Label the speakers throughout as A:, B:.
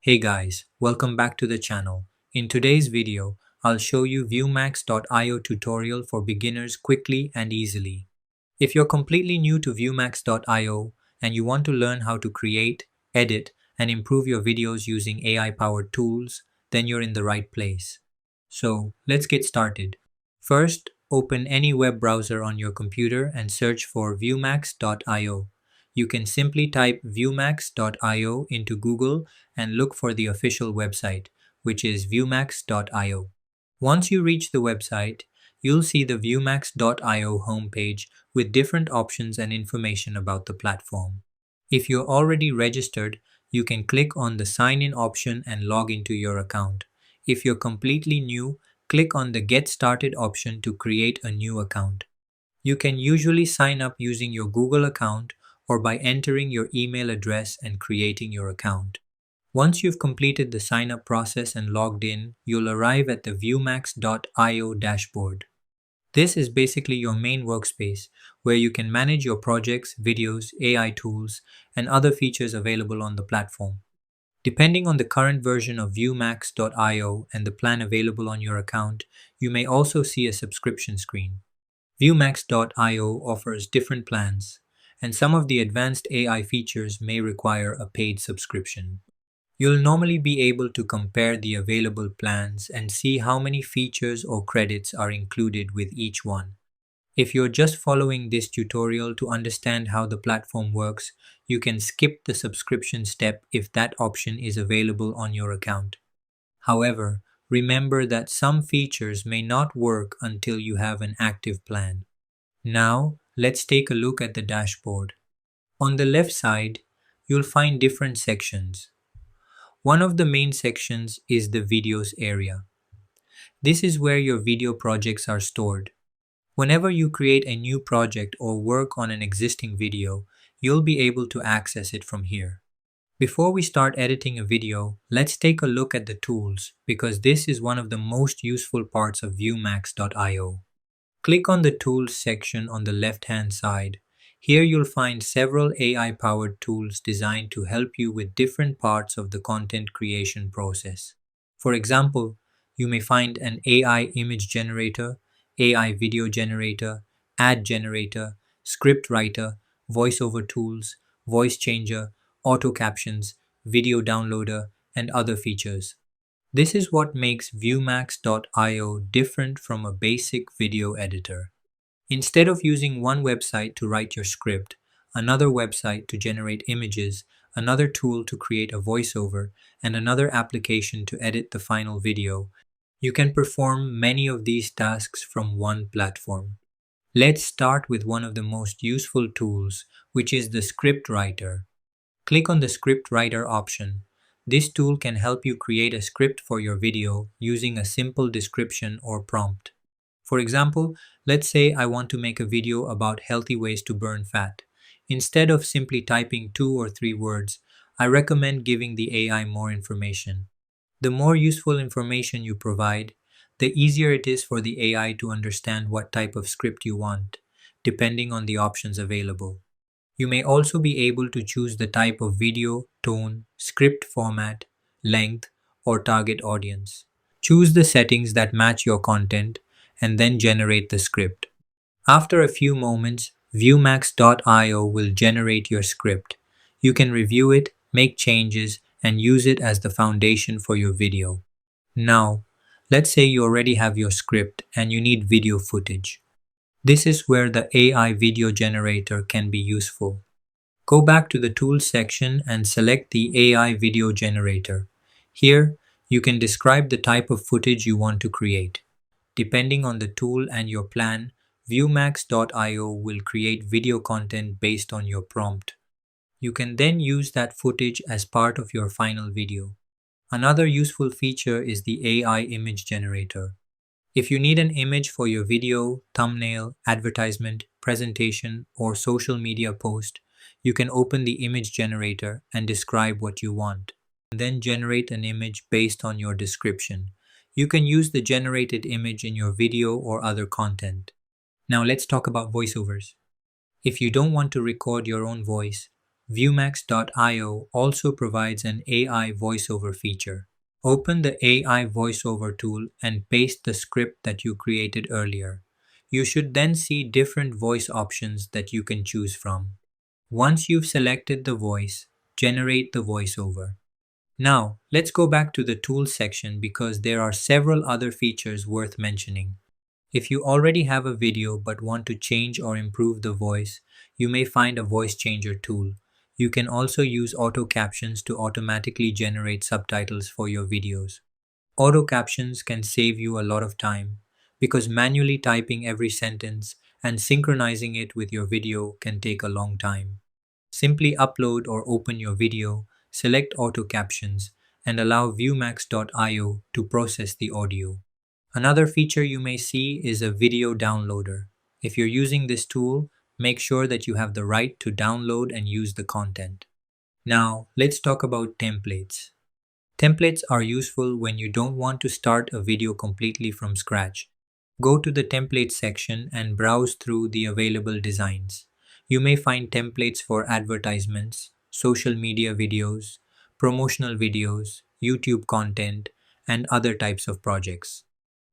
A: Hey guys, welcome back to the channel. In today's video, I'll show you Viewmax.io tutorial for beginners quickly and easily. If you're completely new to Viewmax.io and you want to learn how to create, edit, and improve your videos using AI-powered tools, then you're in the right place. So, let's get started. First, open any web browser on your computer and search for Viewmax.io. You can simply type viewmax.io into Google and look for the official website, which is viewmax.io. Once you reach the website, you'll see the viewmax.io homepage with different options and information about the platform. If you're already registered, you can click on the sign in option and log into your account. If you're completely new, click on the Get Started option to create a new account. You can usually sign up using your Google account or by entering your email address and creating your account. Once you've completed the sign up process and logged in, you'll arrive at the viewmax.io dashboard. This is basically your main workspace where you can manage your projects, videos, AI tools, and other features available on the platform. Depending on the current version of viewmax.io and the plan available on your account, you may also see a subscription screen. Viewmax.io offers different plans, and some of the advanced AI features may require a paid subscription. You'll normally be able to compare the available plans and see how many features or credits are included with each one. If you're just following this tutorial to understand how the platform works, you can skip the subscription step if that option is available on your account. However, remember that some features may not work until you have an active plan. Now, let's take a look at the dashboard. On the left side, you'll find different sections. One of the main sections is the videos area. This is where your video projects are stored. Whenever you create a new project or work on an existing video, you'll be able to access it from here. Before we start editing a video, let's take a look at the tools because this is one of the most useful parts of viewmax.io. Click on the Tools section on the left-hand side. Here you'll find several AI-powered tools designed to help you with different parts of the content creation process. For example, you may find an AI image generator, AI video generator, ad generator, script writer, voiceover tools, voice changer, auto captions, video downloader, and other features. This is what makes Viewmax.io different from a basic video editor. Instead of using one website to write your script, another website to generate images, another tool to create a voiceover, and another application to edit the final video, you can perform many of these tasks from one platform. Let's start with one of the most useful tools, which is the script writer. Click on the script writer option. This tool can help you create a script for your video using a simple description or prompt. For example, let's say I want to make a video about healthy ways to burn fat. Instead of simply typing 2 or 3 words, I recommend giving the AI more information. The more useful information you provide, the easier it is for the AI to understand what type of script you want, depending on the options available. You may also be able to choose the type of video, tone, script format, length, or target audience. Choose the settings that match your content and then generate the script. After a few moments, Viewmax.io will generate your script. You can review it, make changes, and use it as the foundation for your video. Now, let's say you already have your script and you need video footage. This is where the AI video generator can be useful. Go back to the Tools section and select the AI video generator. Here, you can describe the type of footage you want to create. Depending on the tool and your plan, Viewmax.io will create video content based on your prompt. You can then use that footage as part of your final video. Another useful feature is the AI image generator. If you need an image for your video, thumbnail, advertisement, presentation, or social media post, you can open the image generator and describe what you want, and then generate an image based on your description. You can use the generated image in your video or other content. Now let's talk about voiceovers. If you don't want to record your own voice, Viewmax.io also provides an AI voiceover feature. Open the AI voiceover tool and paste the script that you created earlier. You should then see different voice options that you can choose from. Once you've selected the voice, generate the voiceover. Now, let's go back to the Tools section because there are several other features worth mentioning. If you already have a video but want to change or improve the voice, you may find a voice changer tool. You can also use auto captions to automatically generate subtitles for your videos. Auto captions can save you a lot of time because manually typing every sentence and synchronizing it with your video can take a long time. Simply upload or open your video, select auto captions, and allow Viewmax.io to process the audio. Another feature you may see is a video downloader. If you're using this tool, make sure that you have the right to download and use the content. Now, let's talk about templates. Templates are useful when you don't want to start a video completely from scratch. Go to the templates section and browse through the available designs. You may find templates for advertisements, social media videos, promotional videos, YouTube content, and other types of projects.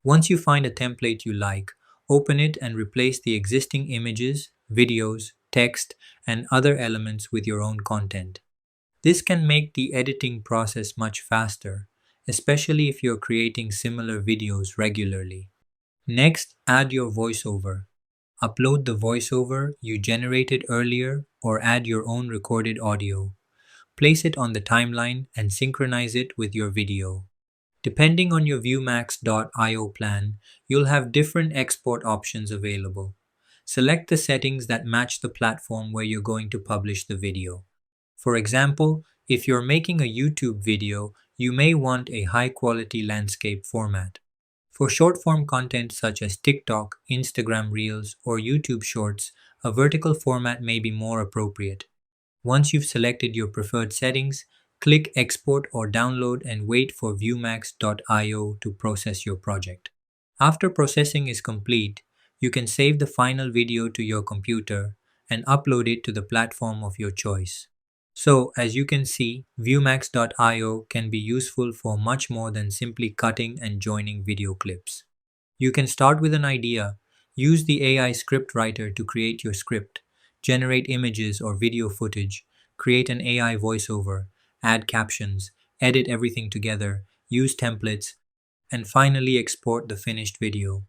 A: Once you find a template you like, open it and replace the existing images, videos, text, and other elements with your own content. This can make the editing process much faster, especially if you're creating similar videos regularly. Next, add your voiceover. Upload the voiceover you generated earlier or add your own recorded audio. Place it on the timeline and synchronize it with your video. Depending on your Viewmax.io plan, you'll have different export options available. Select the settings that match the platform where you're going to publish the video. For example, if you're making a YouTube video, you may want a high-quality landscape format. For short-form content such as TikTok, Instagram Reels, or YouTube Shorts, a vertical format may be more appropriate. Once you've selected your preferred settings, click Export or Download and wait for Viewmax.io to process your project. After processing is complete, you can save the final video to your computer and upload it to the platform of your choice. So, as you can see, Viewmax.io can be useful for much more than simply cutting and joining video clips. You can start with an idea, use the AI script writer to create your script, generate images or video footage, create an AI voiceover, add captions, edit everything together, use templates, and finally export the finished video.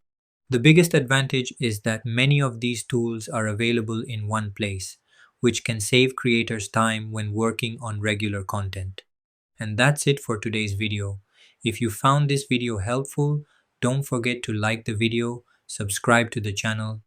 A: The biggest advantage is that many of these tools are available in one place, which can save creators time when working on regular content. And that's it for today's video. If you found this video helpful, don't forget to like the video, subscribe to the channel,